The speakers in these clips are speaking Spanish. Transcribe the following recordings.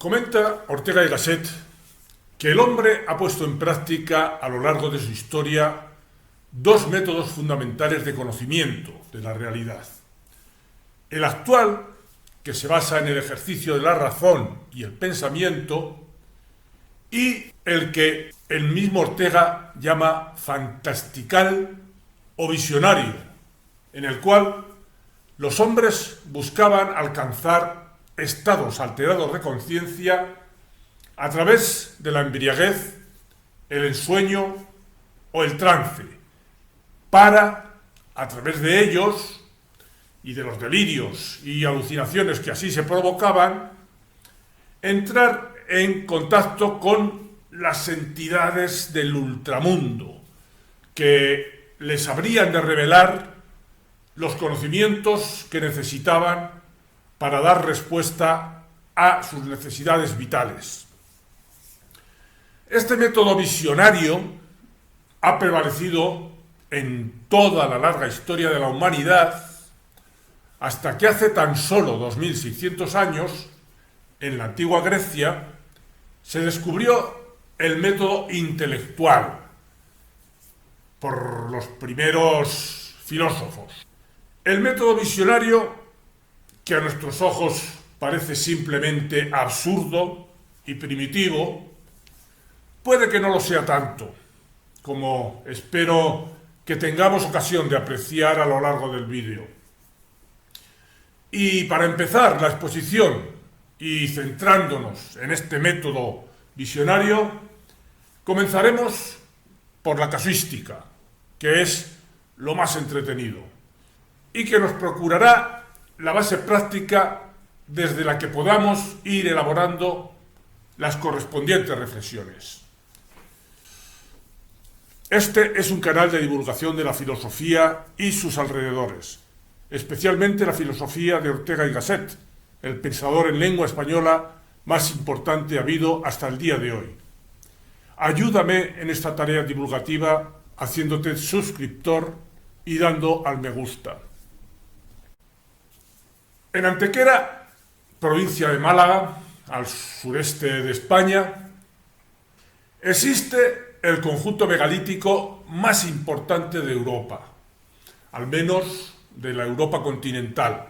Comenta Ortega y Gasset que el hombre ha puesto en práctica a lo largo de su historia dos métodos fundamentales de conocimiento de la realidad. El actual, que se basa en el ejercicio de la razón y el pensamiento, y el que el mismo Ortega llama fantastical o visionario, en el cual los hombres buscaban alcanzar estados alterados de conciencia a través de la embriaguez, el ensueño o el trance, para, a través de ellos y de los delirios y alucinaciones que así se provocaban, entrar en contacto con las entidades del ultramundo, que les habrían de revelar los conocimientos que necesitaban para dar respuesta a sus necesidades vitales. Este método visionario ha prevalecido en toda la larga historia de la humanidad hasta que hace tan solo 2600 años, en la antigua Grecia, se descubrió el método intelectual por los primeros filósofos. El método visionario, que a nuestros ojos parece simplemente absurdo y primitivo, puede que no lo sea tanto, como espero que tengamos ocasión de apreciar a lo largo del vídeo. Y para empezar la exposición y centrándonos en este método visionario, comenzaremos por la casuística, que es lo más entretenido y que nos procurará la base práctica desde la que podamos ir elaborando las correspondientes reflexiones. Este es un canal de divulgación de la filosofía y sus alrededores, especialmente la filosofía de Ortega y Gasset, el pensador en lengua española más importante habido hasta el día de hoy. Ayúdame en esta tarea divulgativa haciéndote suscriptor y dando al me gusta. En Antequera, provincia de Málaga, al sureste de España, existe el conjunto megalítico más importante de Europa, al menos de la Europa continental.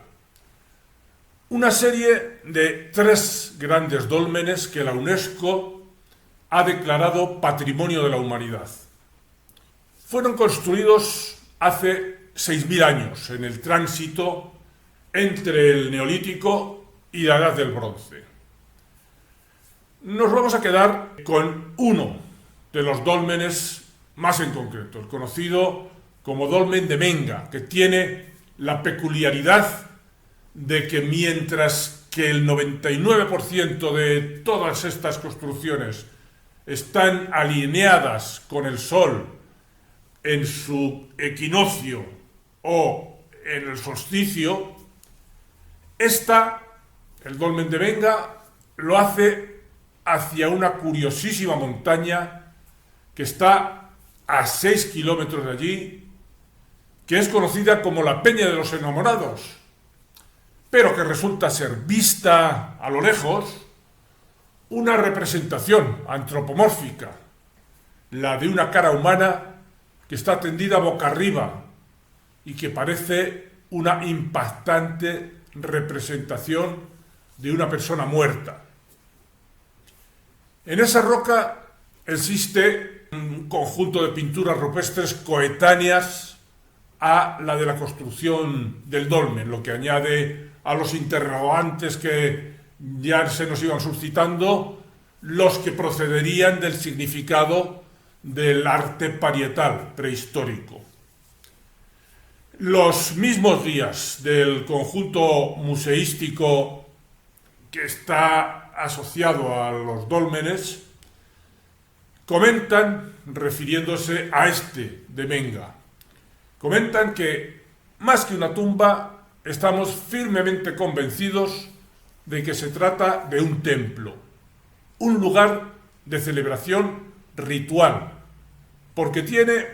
Una serie de 3 grandes dólmenes que la UNESCO ha declarado Patrimonio de la Humanidad. Fueron construidos hace 6000 años, en el tránsito entre el Neolítico y la Edad del Bronce. Nos vamos a quedar con uno de los dólmenes más en concreto, el conocido como Dolmen de Menga, que tiene la peculiaridad de que mientras que el 99% de todas estas construcciones están alineadas con el Sol en su equinoccio o en el solsticio, el Dolmen de Menga, lo hace hacia una curiosísima montaña que está a 6 kilómetros de allí, que es conocida como la Peña de los Enamorados, pero que resulta ser, vista a lo lejos, una representación antropomórfica, la de una cara humana que está tendida boca arriba y que parece una impactante representación de una persona muerta. En esa roca existe un conjunto de pinturas rupestres coetáneas a la de la construcción del dolmen, lo que añade a los interrogantes que ya se nos iban suscitando, los que procederían del significado del arte parietal prehistórico. Los mismos guías del conjunto museístico que está asociado a los dólmenes comentan, refiriéndose a este de Menga, comentan que, más que una tumba, estamos firmemente convencidos de que se trata de un templo, un lugar de celebración ritual, porque tiene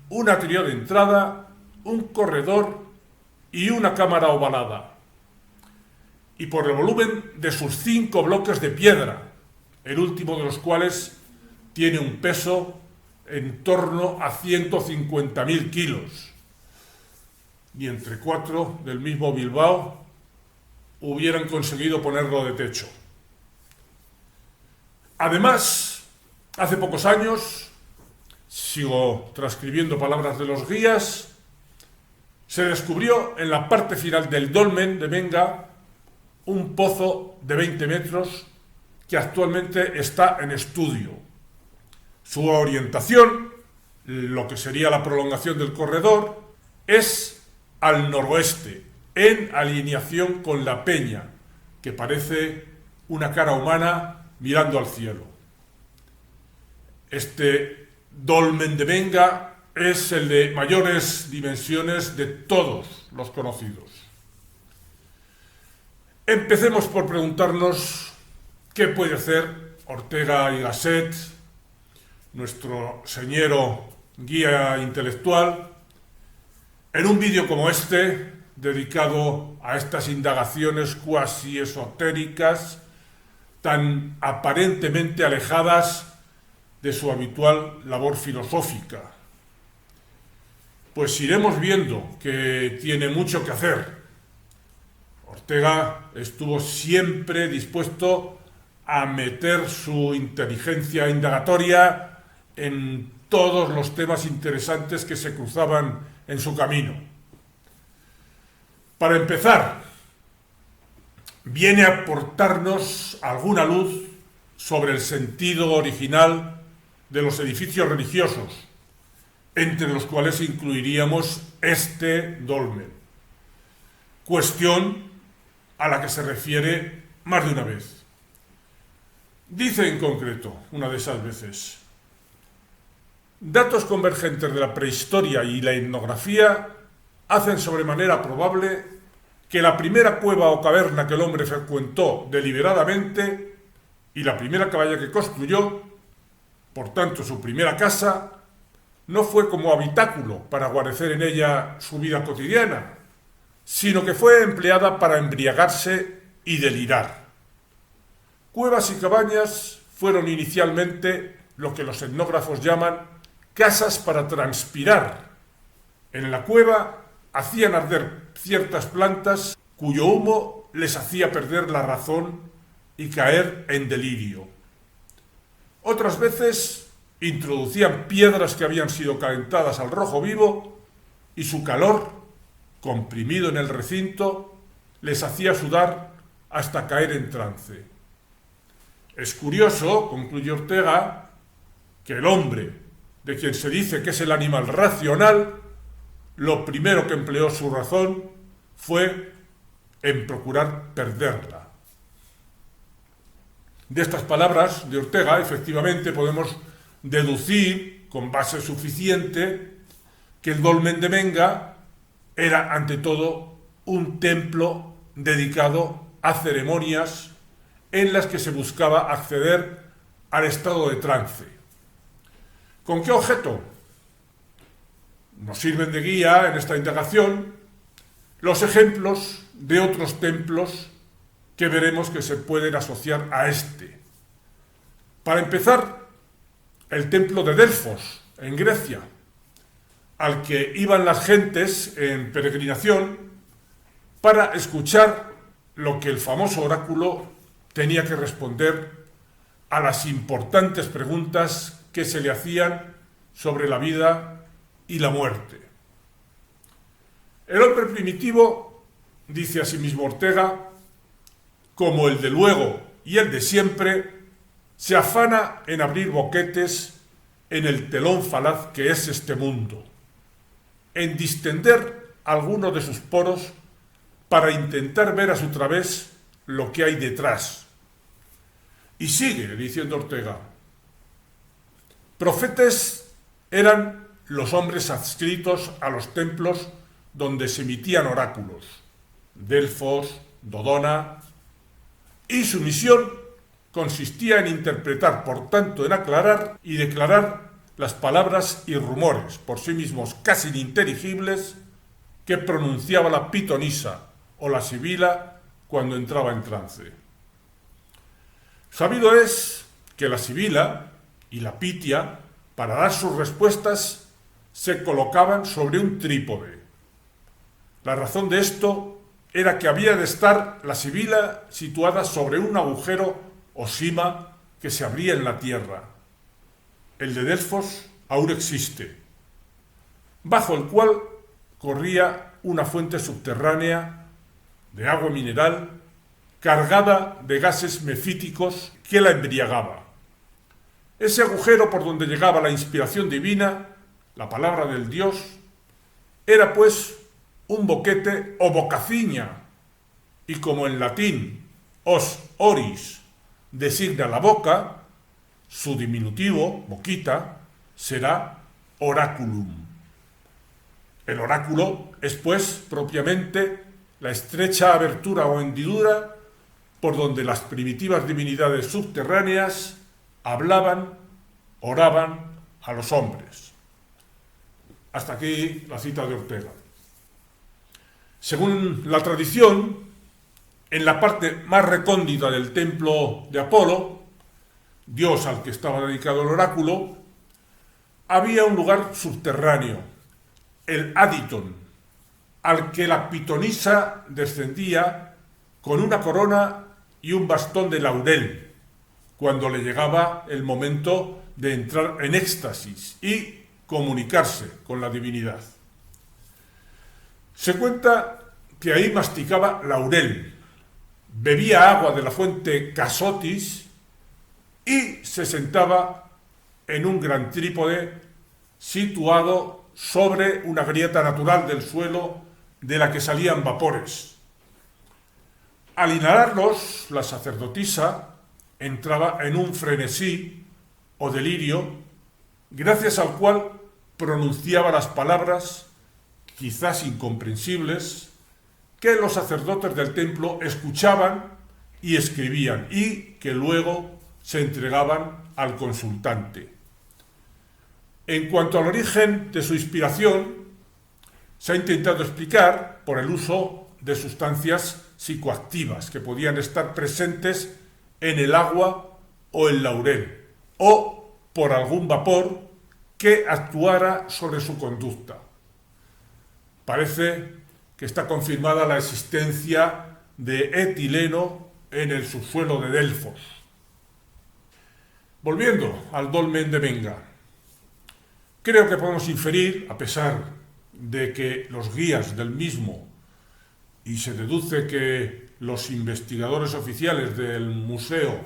un atrio de entrada, un corredor y una cámara ovalada. y por el volumen de sus 5 bloques de piedra, el último de los cuales tiene un peso en torno a 150.000 kilos. Y entre 4 del mismo Bilbao hubieran conseguido ponerlo de techo. Además, hace pocos años, sigo transcribiendo palabras de los guías, se descubrió en la parte final del dolmen de Venga un pozo de 20 metros que actualmente está en estudio. Su orientación, lo que sería la prolongación del corredor, es al noroeste, en alineación con la peña, que parece una cara humana mirando al cielo. Este dolmen de Venga es el de mayores dimensiones de todos los conocidos. Empecemos por preguntarnos qué puede hacer Ortega y Gasset, nuestro señero guía intelectual, en un vídeo como este, dedicado a estas indagaciones cuasi esotéricas, tan aparentemente alejadas de su habitual labor filosófica. Pues iremos viendo que tiene mucho que hacer. Ortega estuvo siempre dispuesto a meter su inteligencia indagatoria en todos los temas interesantes que se cruzaban en su camino. Para empezar, viene a aportarnos alguna luz sobre el sentido original de los edificios religiosos, entre los cuales incluiríamos este dolmen, cuestión a la que se refiere más de una vez. Dice en concreto, una de esas veces: datos convergentes de la prehistoria y la etnografía hacen sobremanera probable que la primera cueva o caverna que el hombre frecuentó deliberadamente y la primera cabaña que construyó, por tanto su primera casa, no fue como habitáculo para guarecer en ella su vida cotidiana, sino que fue empleada para embriagarse y delirar. Cuevas y cabañas fueron inicialmente lo que los etnógrafos llaman casas para transpirar. En la cueva hacían arder ciertas plantas cuyo humo les hacía perder la razón y caer en delirio. Otras veces introducían piedras que habían sido calentadas al rojo vivo y su calor, comprimido en el recinto, les hacía sudar hasta caer en trance. Es curioso, concluye Ortega, que el hombre, de quien se dice que es el animal racional, lo primero que empleó su razón fue en procurar perderla. De estas palabras de Ortega, efectivamente, podemos deducir, con base suficiente, que el dolmen de Venga era, ante todo, un templo dedicado a ceremonias en las que se buscaba acceder al estado de trance. ¿Con qué objeto? Nos sirven de guía en esta indagación los ejemplos de otros templos que veremos que se pueden asociar a este. Para empezar, el templo de Delfos, en Grecia, al que iban las gentes en peregrinación para escuchar lo que el famoso oráculo tenía que responder a las importantes preguntas que se le hacían sobre la vida y la muerte. El hombre primitivo, dice asimismo Ortega, como el de luego y el de siempre, se afana en abrir boquetes en el telón falaz que es este mundo, en distender alguno de sus poros para intentar ver a su través lo que hay detrás. Y sigue diciendo Ortega: profetes eran los hombres adscritos a los templos donde se emitían oráculos, Delfos, Dodona, y su misión consistía en interpretar, por tanto en aclarar y declarar las palabras y rumores, por sí mismos casi ininteligibles, que pronunciaba la pitonisa o la sibila cuando entraba en trance. Sabido es que la sibila y la pitia, para dar sus respuestas, se colocaban sobre un trípode. La razón de esto era que había de estar la sibila situada sobre un agujero o sima que se abría en la tierra. El de Delfos aún existe, bajo el cual corría una fuente subterránea de agua mineral cargada de gases mefíticos que la embriagaba. Ese agujero por donde llegaba la inspiración divina, la palabra del Dios, era pues un boquete o bocaciña, y como en latín os oris designa la boca, su diminutivo, boquita, será oraculum. El oráculo es pues propiamente la estrecha abertura o hendidura por donde las primitivas divinidades subterráneas hablaban, oraban a los hombres. Hasta aquí la cita de Ortega. Según la tradición, en la parte más recóndita del templo de Apolo, dios al que estaba dedicado el oráculo, había un lugar subterráneo, el Aditon, al que la pitonisa descendía con una corona y un bastón de laurel, cuando le llegaba el momento de entrar en éxtasis y comunicarse con la divinidad. Se cuenta que ahí masticaba laurel, bebía agua de la fuente Casotis y se sentaba en un gran trípode situado sobre una grieta natural del suelo de la que salían vapores. Al inhalarlos, la sacerdotisa entraba en un frenesí o delirio, gracias al cual pronunciaba las palabras, quizás incomprensibles, que los sacerdotes del templo escuchaban y escribían, y que luego se entregaban al consultante. En cuanto al origen de su inspiración, se ha intentado explicar por el uso de sustancias psicoactivas que podían estar presentes en el agua o el laurel, o por algún vapor que actuara sobre su conducta. Parece que está confirmada la existencia de etileno en el subsuelo de Delfos. Volviendo al dolmen de Venga, creo que podemos inferir, a pesar de que los guías del mismo, y se deduce que los investigadores oficiales del museo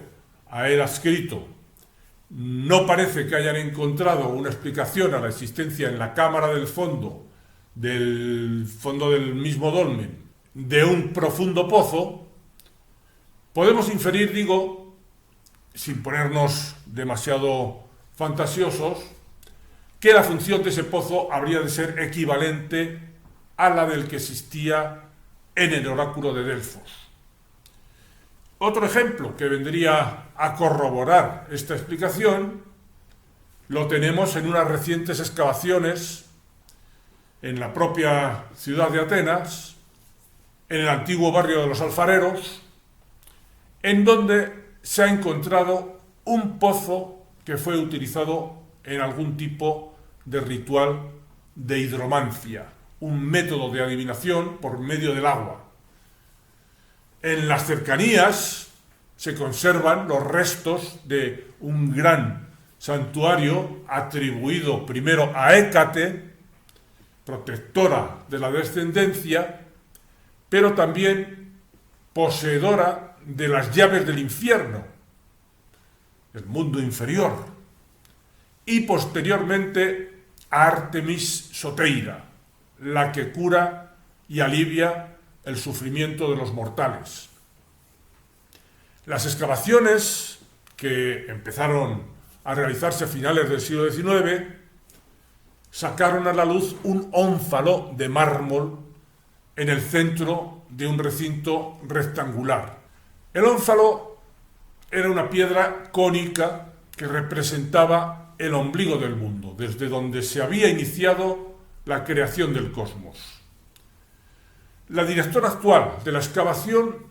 a él adscrito no parece que hayan encontrado una explicación a la existencia en la cámara del fondo del mismo dolmen de un profundo pozo, podemos inferir, digo, sin ponernos demasiado fantasiosos, que la función de ese pozo habría de ser equivalente a la del que existía en el oráculo de Delfos. Otro ejemplo que vendría a corroborar esta explicación lo tenemos en unas recientes excavaciones en la propia ciudad de Atenas, en el antiguo barrio de los alfareros, en donde se ha encontrado un pozo que fue utilizado en algún tipo de ritual de hidromancia, un método de adivinación por medio del agua. En las cercanías se conservan los restos de un gran santuario atribuido primero a Hécate, protectora de la descendencia, pero también poseedora de las llaves del infierno, el mundo inferior, y posteriormente a Artemis Soteira, la que cura y alivia el sufrimiento de los mortales. Las excavaciones que empezaron a realizarse a finales del siglo XIX sacaron a la luz un ónfalo de mármol en el centro de un recinto rectangular. El ónfalo era una piedra cónica que representaba el ombligo del mundo, desde donde se había iniciado la creación del cosmos. La directora actual de la excavación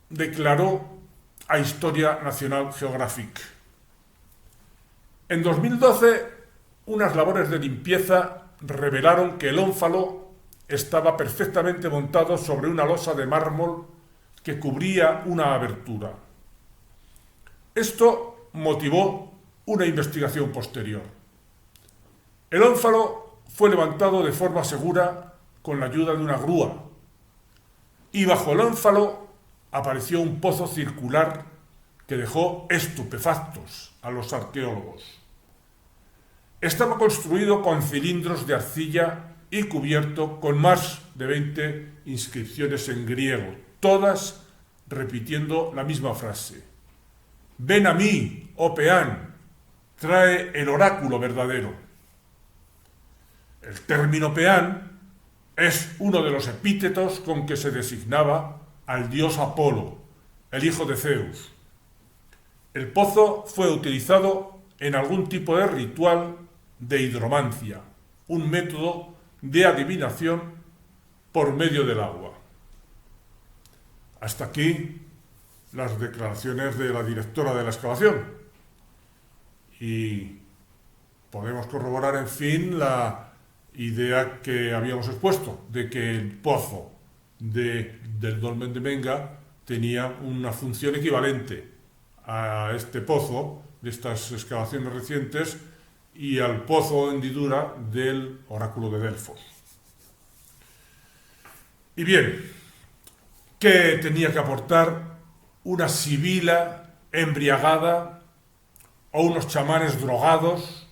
declaró a Historia National Geographic. En 2012, unas labores de limpieza revelaron que el ónfalo estaba perfectamente montado sobre una losa de mármol que cubría una abertura. Esto motivó una investigación posterior. El ónfalo fue levantado de forma segura con la ayuda de una grúa, y bajo el ónfalo apareció un pozo circular que dejó estupefactos a los arqueólogos. Estaba construido con cilindros de arcilla y cubierto con más de 20 inscripciones en griego, todas repitiendo la misma frase: «Ven a mí, oh peán, trae el oráculo verdadero». El término peán es uno de los epítetos con que se designaba al dios Apolo, el hijo de Zeus. El pozo fue utilizado en algún tipo de ritual de hidromancia, un método de adivinación por medio del agua. Hasta aquí las declaraciones de la directora de la excavación. Y podemos corroborar, en fin, la idea que habíamos expuesto, de que el pozo del Dolmen de Menga tenía una función equivalente a este pozo de estas excavaciones recientes y al pozo o hendidura del oráculo de Delfos. Y bien, ¿qué tenía que aportar una sibila embriagada o unos chamanes drogados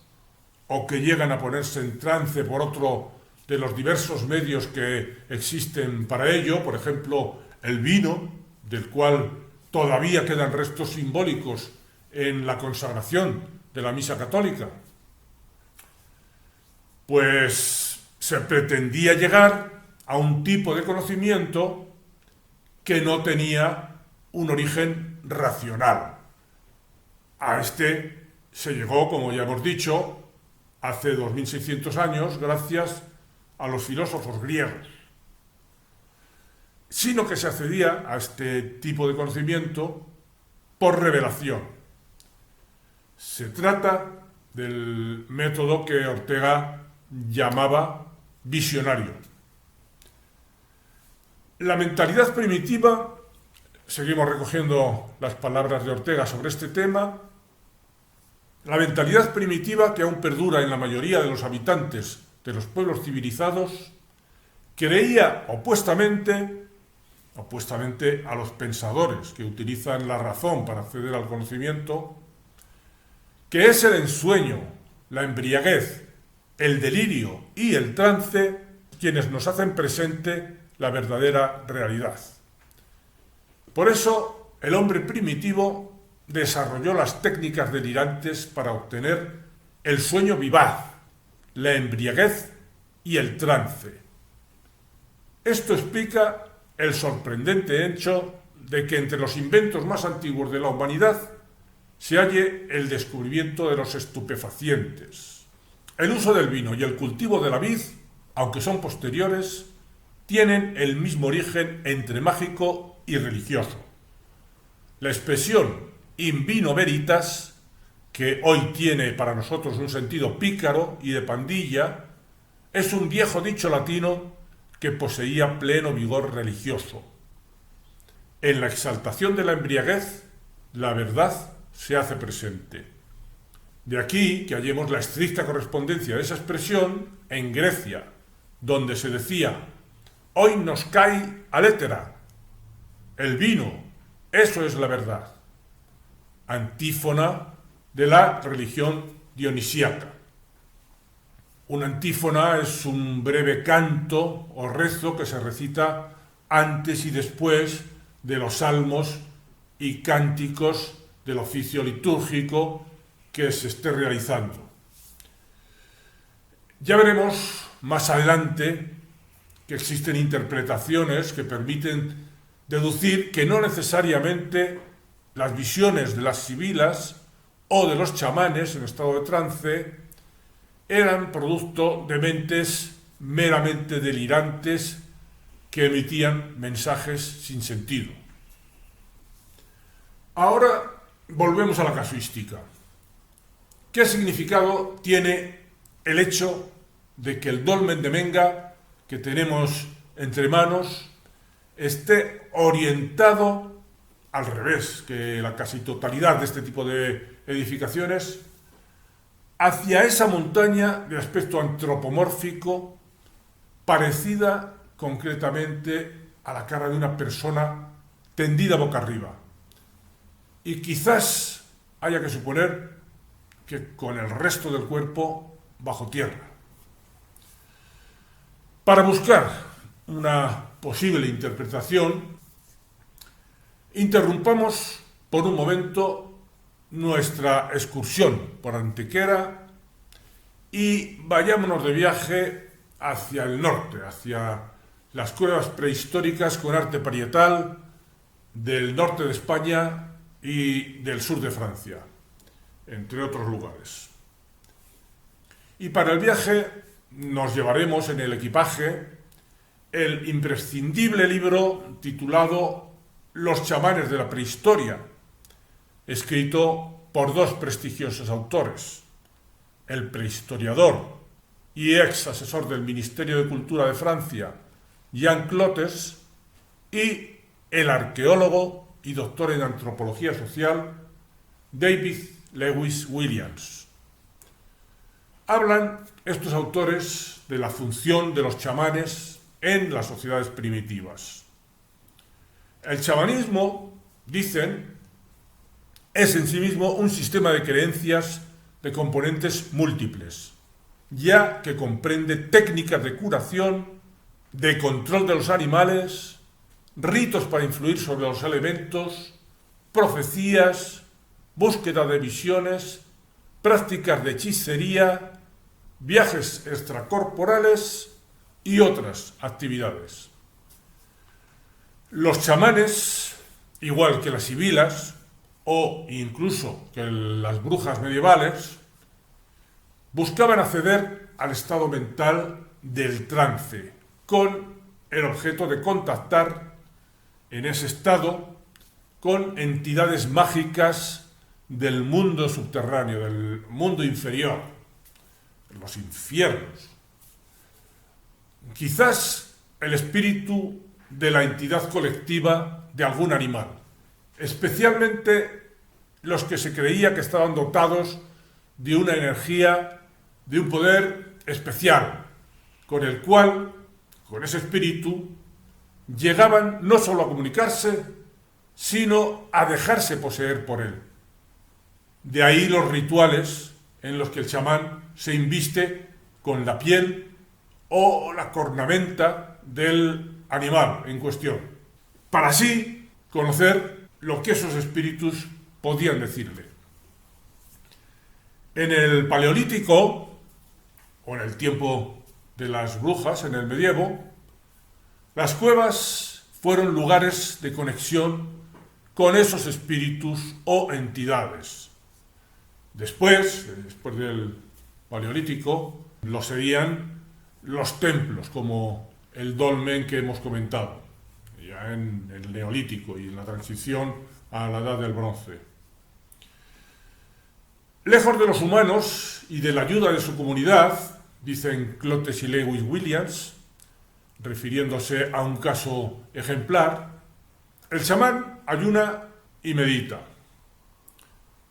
o que llegan a ponerse en trance por otro de los diversos medios que existen para ello? Por ejemplo, el vino, del cual todavía quedan restos simbólicos en la consagración de la misa católica. Pues se pretendía llegar a un tipo de conocimiento que no tenía un origen racional. A este se llegó, como ya hemos dicho, hace 2600 años, gracias a los filósofos griegos, sino que se accedía a este tipo de conocimiento por revelación. Se trata del método que Ortega llamaba visionario. La mentalidad primitiva, seguimos recogiendo las palabras de Ortega sobre este tema, la mentalidad primitiva que aún perdura en la mayoría de los habitantes de los pueblos civilizados, creía opuestamente a los pensadores que utilizan la razón para acceder al conocimiento, que es el ensueño, la embriaguez, el delirio y el trance quienes nos hacen presente la verdadera realidad. Por eso, el hombre primitivo desarrolló las técnicas delirantes para obtener el sueño vivaz, la embriaguez y el trance. Esto explica el sorprendente hecho de que entre los inventos más antiguos de la humanidad se halle el descubrimiento de los estupefacientes. El uso del vino y el cultivo de la vid, aunque son posteriores, tienen el mismo origen entre mágico y religioso. La expresión in vino veritas, que hoy tiene para nosotros un sentido pícaro y de pandilla, es un viejo dicho latino que poseía pleno vigor religioso. En la exaltación de la embriaguez, la verdad se hace presente. De aquí que hallemos la estricta correspondencia de esa expresión en Grecia, donde se decía: «Hoy nos cae alétera», el vino, eso es la verdad. Antífona de la religión dionisíaca. Una antífona es un breve canto o rezo que se recita antes y después de los salmos y cánticos del oficio litúrgico que se esté realizando. Ya veremos más adelante que existen interpretaciones que permiten deducir que no necesariamente las visiones de las sibilas o de los chamanes en estado de trance eran producto de mentes meramente delirantes que emitían mensajes sin sentido. Ahora volvemos a la casuística. ¿Qué significado tiene el hecho de que el dolmen de Menga que tenemos entre manos esté orientado al revés que la casi totalidad de este tipo de edificaciones, hacia esa montaña de aspecto antropomórfico, parecida concretamente a la cara de una persona tendida boca arriba? Y quizás haya que suponer que con el resto del cuerpo bajo tierra. Para buscar una posible interpretación, interrumpamos por un momento nuestra excursión por Antequera y vayámonos de viaje hacia el norte, hacia las cuevas prehistóricas con arte parietal del norte de España y del sur de Francia, entre otros lugares. Y para el viaje nos llevaremos en el equipaje el imprescindible libro titulado Los chamanes de la prehistoria, escrito por dos prestigiosos autores, el prehistoriador y ex asesor del Ministerio de Cultura de Francia, Jean Clotes, y el arqueólogo y doctor en antropología social, David Lewis Williams. Hablan estos autores de la función de los chamanes en las sociedades primitivas. El chamanismo, dicen, es en sí mismo un sistema de creencias de componentes múltiples, ya que comprende técnicas de curación, de control de los animales, ritos para influir sobre los elementos, profecías, búsqueda de visiones, prácticas de hechicería, viajes extracorporales y otras actividades. Los chamanes, igual que las sibilas o incluso que las brujas medievales, buscaban acceder al estado mental del trance con el objeto de contactar en ese estado con entidades mágicas del mundo subterráneo, del mundo inferior, los infiernos. Quizás el espíritu de la entidad colectiva de algún animal, especialmente los que se creía que estaban dotados de una energía, de un poder especial, con el cual, con ese espíritu, llegaban no solo a comunicarse, sino a dejarse poseer por él. De ahí los rituales en los que el chamán se inviste con la piel o la cornamenta del animal en cuestión, para así conocer lo que esos espíritus podían decirle. En el Paleolítico, o en el tiempo de las brujas, en el medievo, las cuevas fueron lugares de conexión con esos espíritus o entidades. Después del Paleolítico, lo serían los templos, como el dolmen que hemos comentado, ya en el Neolítico y en la transición a la Edad del Bronce. Lejos de los humanos y de la ayuda de su comunidad, dicen Clotes y Lewis Williams, refiriéndose a un caso ejemplar, el chamán ayuna y medita.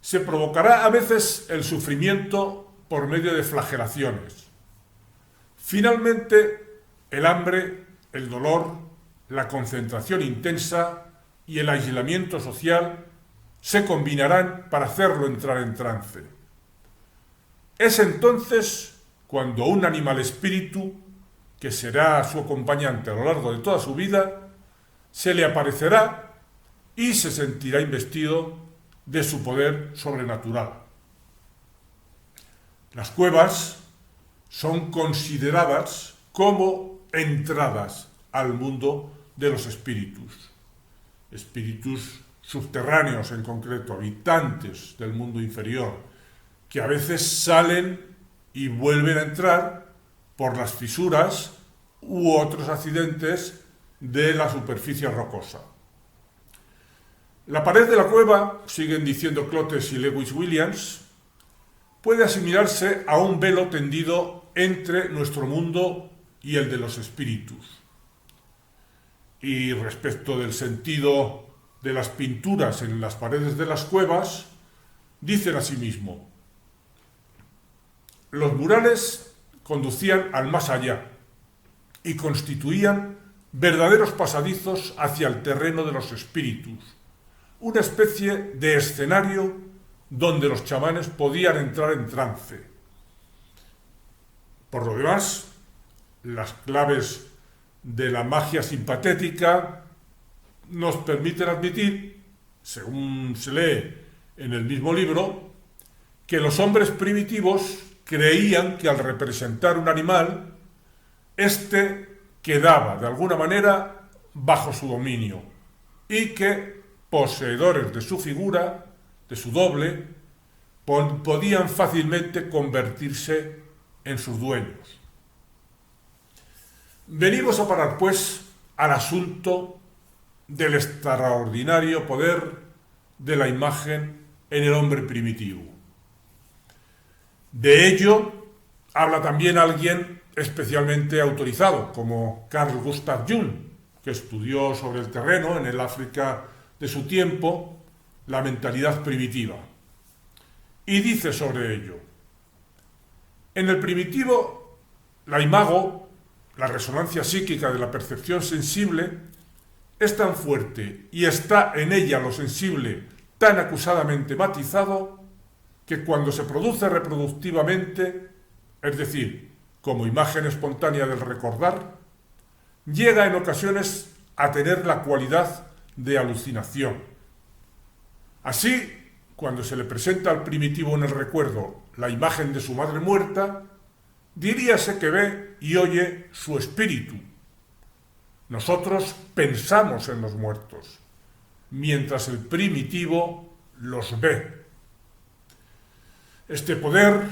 Se provocará a veces el sufrimiento por medio de flagelaciones. Finalmente, el hambre, el dolor, la concentración intensa y el aislamiento social se combinarán para hacerlo entrar en trance. Es entonces cuando un animal espíritu, que será su acompañante a lo largo de toda su vida, se le aparecerá y se sentirá investido de su poder sobrenatural. Las cuevas son consideradas como entradas al mundo de los espíritus, espíritus subterráneos en concreto, habitantes del mundo inferior, que a veces salen y vuelven a entrar por las fisuras u otros accidentes de la superficie rocosa. La pared de la cueva, siguen diciendo Clotes y Lewis Williams, puede asimilarse a un velo tendido entre nuestro mundo y el de los espíritus. Y respecto del sentido de las pinturas en las paredes de las cuevas, dicen asimismo: los murales conducían al más allá y constituían verdaderos pasadizos hacia el terreno de los espíritus, una especie de escenario donde los chamanes podían entrar en trance. Por lo demás, las claves de la magia simpatética nos permiten admitir, según se lee en el mismo libro, que los hombres primitivos creían que al representar un animal, éste quedaba de alguna manera bajo su dominio y que poseedores de su figura, de su doble, podían fácilmente convertirse en sus dueños. Venimos a parar, pues, al asunto del extraordinario poder de la imagen en el hombre primitivo. De ello habla también alguien especialmente autorizado, como Carl Gustav Jung, que estudió sobre el terreno en el África de su tiempo la mentalidad primitiva. Y dice sobre ello: en el primitivo, la imago, la resonancia psíquica de la percepción sensible, es tan fuerte y está en ella lo sensible tan acusadamente matizado que cuando se produce reproductivamente, es decir, como imagen espontánea del recordar, llega en ocasiones a tener la cualidad de alucinación. Así, cuando se le presenta al primitivo en el recuerdo la imagen de su madre muerta, diríase que ve y oye su espíritu. Nosotros pensamos en los muertos, mientras el primitivo los ve. Este poder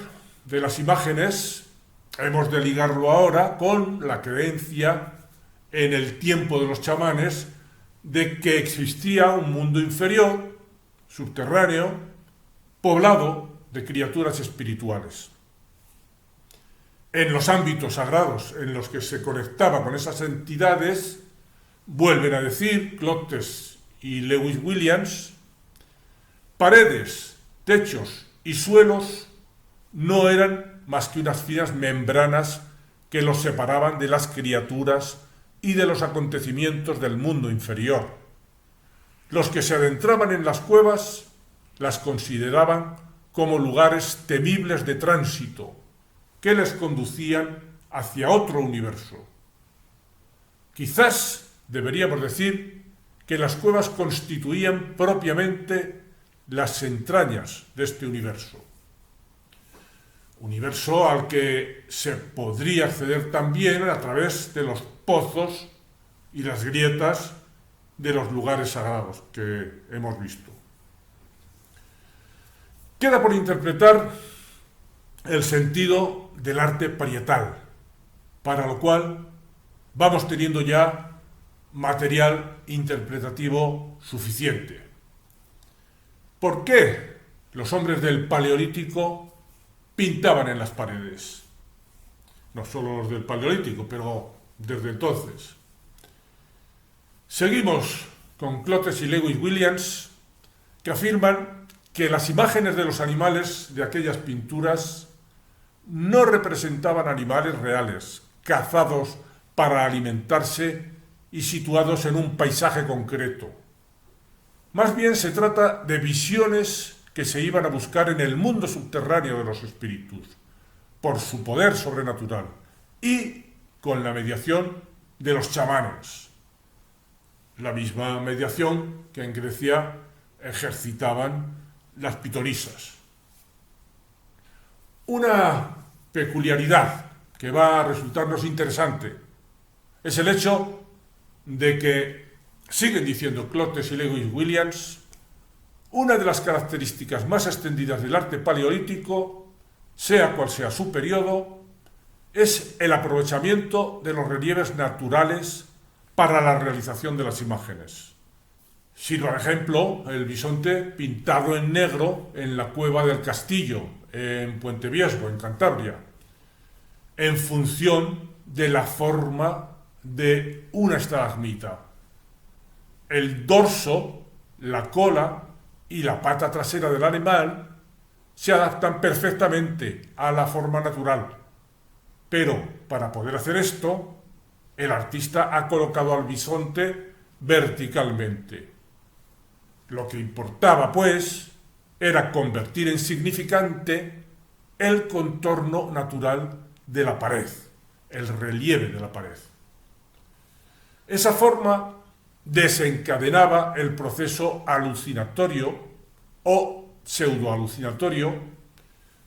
de las imágenes hemos de ligarlo ahora con la creencia en el tiempo de los chamanes de que existía un mundo inferior, subterráneo, poblado de criaturas espirituales. En los ámbitos sagrados en los que se conectaba con esas entidades, vuelven a decir Clotes y Lewis Williams, paredes, techos y suelos no eran más que unas finas membranas que los separaban de las criaturas y de los acontecimientos del mundo inferior. Los que se adentraban en las cuevas las consideraban como lugares temibles de tránsito, que les conducían hacia otro universo. Quizás deberíamos decir que las cuevas constituían propiamente las entrañas de este universo. Universo al que se podría acceder también a través de los pozos y las grietas de los lugares sagrados que hemos visto. Queda por interpretar el sentido del arte parietal, para lo cual vamos teniendo ya material interpretativo suficiente. ¿Por qué los hombres del Paleolítico pintaban en las paredes? No solo los del Paleolítico, pero desde entonces. Seguimos con Clotes y Lewis Williams, que afirman que las imágenes de los animales de aquellas pinturas no representaban animales reales, cazados para alimentarse y situados en un paisaje concreto. Más bien se trata de visiones que se iban a buscar en el mundo subterráneo de los espíritus, por su poder sobrenatural y con la mediación de los chamanes. La misma mediación que en Grecia ejercitaban las pitonisas. Una peculiaridad que va a resultarnos interesante es el hecho de que, siguen diciendo Clotes y Lewis Williams, una de las características más extendidas del arte paleolítico, sea cual sea su periodo, es el aprovechamiento de los relieves naturales para la realización de las imágenes. Sirva de ejemplo el bisonte pintado en negro en la cueva del Castillo, en Puente Viesgo, en Cantabria, en función de la forma de una estalagmita. El dorso, la cola y la pata trasera del animal se adaptan perfectamente a la forma natural, pero para poder hacer esto, el artista ha colocado al bisonte verticalmente. Lo que importaba, pues, era convertir en significante el contorno natural de la pared, el relieve de la pared. Esa forma desencadenaba el proceso alucinatorio o pseudoalucinatorio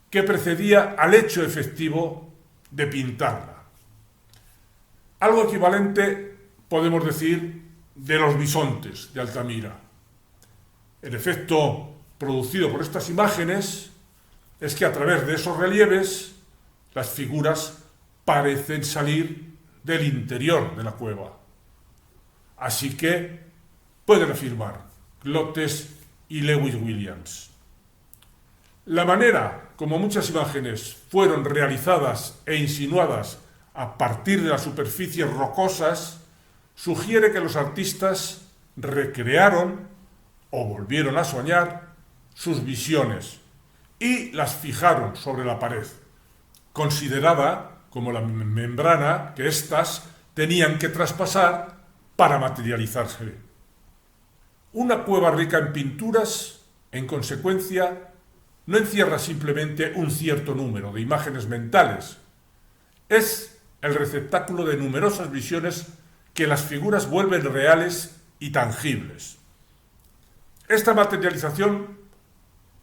que precedía al hecho efectivo de pintarla. Algo equivalente podemos decir de los bisontes de Altamira. El efecto producido por estas imágenes es que a través de esos relieves las figuras parecen salir del interior de la cueva. Así que pueden afirmar Clotes y Lewis Williams. La manera como muchas imágenes fueron realizadas e insinuadas a partir de las superficies rocosas sugiere que los artistas recrearon o volvieron a soñar sus visiones y las fijaron sobre la pared, considerada como la membrana que éstas tenían que traspasar para materializarse. Una cueva rica en pinturas, en consecuencia, no encierra simplemente un cierto número de imágenes mentales, es el receptáculo de numerosas visiones que las figuras vuelven reales y tangibles. Esta materialización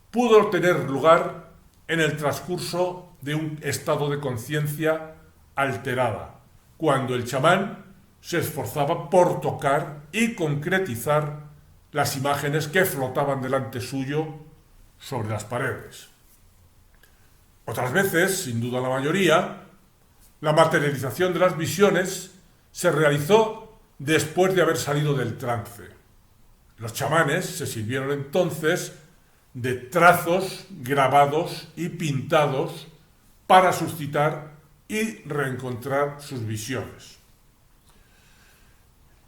pudo tener lugar en el transcurso de un estado de conciencia alterada, cuando el chamán se esforzaba por tocar y concretizar las imágenes que flotaban delante suyo sobre las paredes. Otras veces, sin duda la mayoría, la materialización de las visiones se realizó después de haber salido del trance. Los chamanes se sirvieron entonces de trazos grabados y pintados para suscitar y reencontrar sus visiones.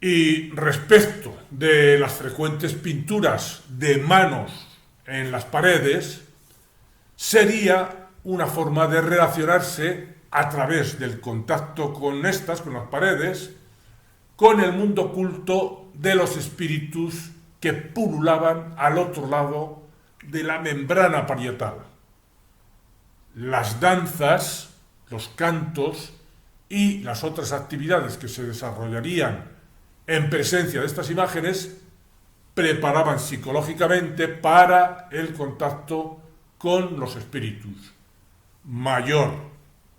Y respecto de las frecuentes pinturas de manos en las paredes, sería una forma de relacionarse a través del contacto con estas, con las paredes, con el mundo oculto de los espíritus que pululaban al otro lado de la membrana parietal. Las danzas, los cantos y las otras actividades que se desarrollarían en presencia de estas imágenes preparaban psicológicamente para el contacto con los espíritus, mayor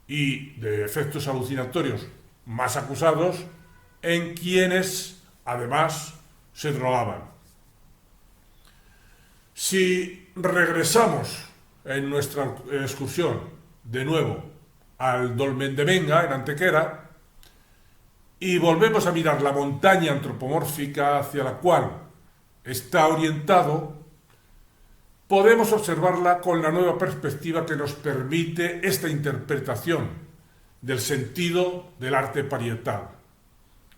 y de efectos alucinatorios más acusados en quienes además se drogaban. Si regresamos en nuestra excursión de nuevo al Dolmen de Venga, en Antequera, y volvemos a mirar la montaña antropomórfica hacia la cual está orientado, podemos observarla con la nueva perspectiva que nos permite esta interpretación del sentido del arte parietal,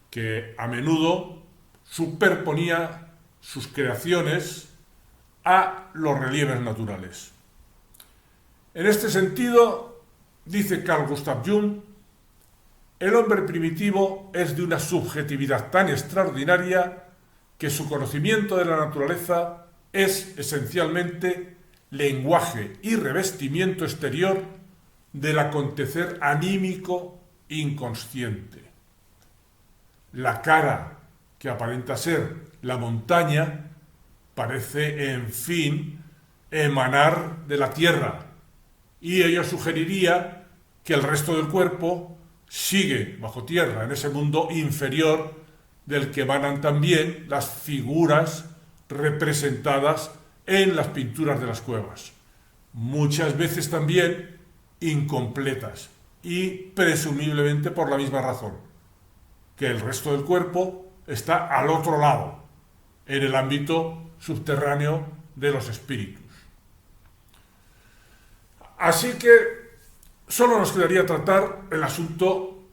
que a menudo superponía sus creaciones a los relieves naturales. En este sentido, dice Carl Gustav Jung, el hombre primitivo es de una subjetividad tan extraordinaria que su conocimiento de la naturaleza es esencialmente lenguaje y revestimiento exterior del acontecer anímico inconsciente. La cara que aparenta ser la montaña parece, en fin, emanar de la tierra, y ello sugeriría que el resto del cuerpo sigue bajo tierra, en ese mundo inferior del que emanan también las figuras representadas en las pinturas de las cuevas, muchas veces también incompletas y presumiblemente por la misma razón, que el resto del cuerpo está al otro lado, en el ámbito subterráneo de los espíritus. Así que solo nos quedaría tratar el asunto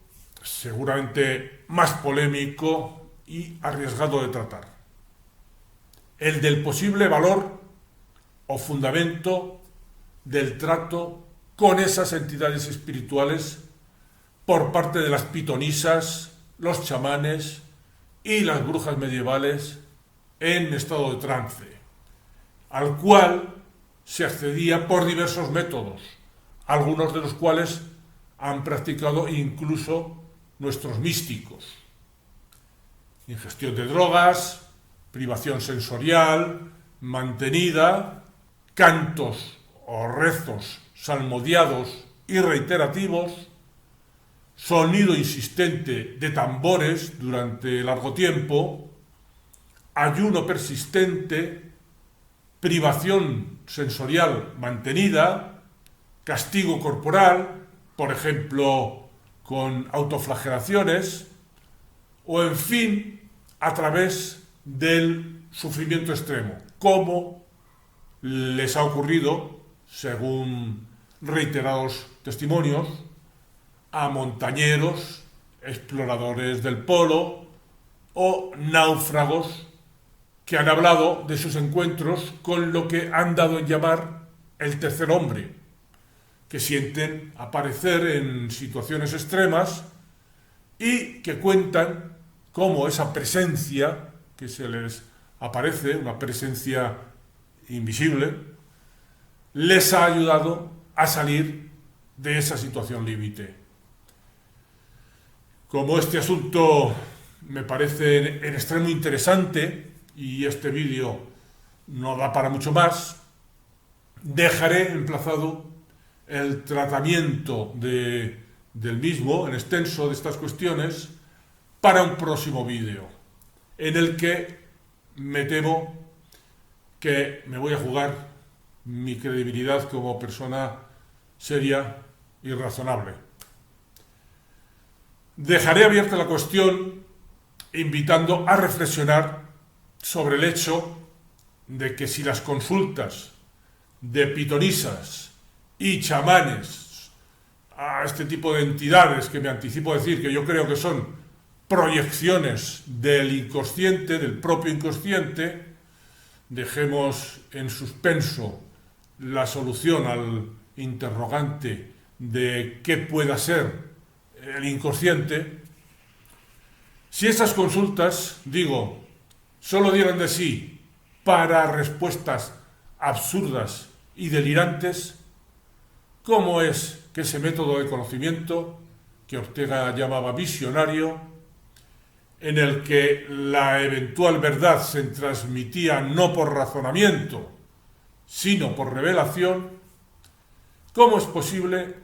seguramente más polémico y arriesgado de tratar, el del posible valor o fundamento del trato con esas entidades espirituales por parte de las pitonisas, los chamanes y las brujas medievales en estado de trance, al cual se accedía por diversos métodos, algunos de los cuales han practicado incluso nuestros místicos: ingestión de drogas, privación sensorial mantenida, cantos o rezos salmodiados y reiterativos, sonido insistente de tambores durante largo tiempo, ayuno persistente, privación sensorial mantenida, castigo corporal, por ejemplo, con autoflagelaciones, o en fin, a través del sufrimiento extremo, como les ha ocurrido, según reiterados testimonios, a montañeros, exploradores del polo o náufragos que han hablado de sus encuentros con lo que han dado en llamar el tercer hombre, que sienten aparecer en situaciones extremas y que cuentan cómo esa presencia que se les aparece, una presencia invisible, les ha ayudado a salir de esa situación límite. Como este asunto me parece en extremo interesante y este vídeo no da para mucho más, dejaré emplazado el tratamiento del mismo en extenso de estas cuestiones para un próximo vídeo, en el que me temo que me voy a jugar mi credibilidad como persona seria y razonable. Dejaré abierta la cuestión invitando a reflexionar sobre el hecho de que si las consultas de pitonisas y chamanes a este tipo de entidades, que me anticipo a decir que yo creo que son proyecciones del inconsciente, del propio inconsciente, dejemos en suspenso la solución al interrogante de qué pueda ser el inconsciente. Si esas consultas, digo, solo dieran de sí para respuestas absurdas y delirantes, ¿cómo es que ese método de conocimiento, que Ortega llamaba visionario, en el que la eventual verdad se transmitía no por razonamiento, sino por revelación, cómo es posible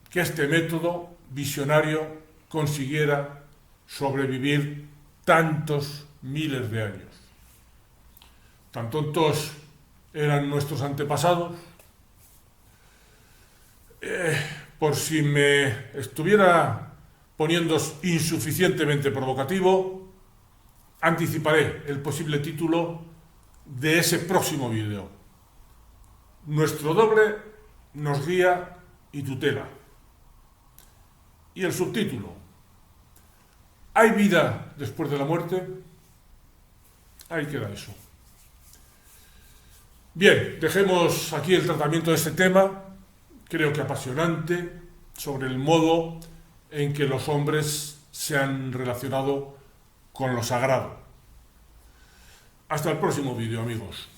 que este método visionario consiguiera sobrevivir tantos miles de años? ¿Tan tontos eran nuestros antepasados? Por si me estuviera poniendo insuficientemente provocativo, anticiparé el posible título de ese próximo vídeo: Nuestro doble nos guía y tutela. Y el subtítulo: ¿hay vida después de la muerte? Ahí queda eso. Bien, dejemos aquí el tratamiento de este tema, creo que apasionante, sobre el modo en que los hombres se han relacionado con lo sagrado. Hasta el próximo vídeo, amigos.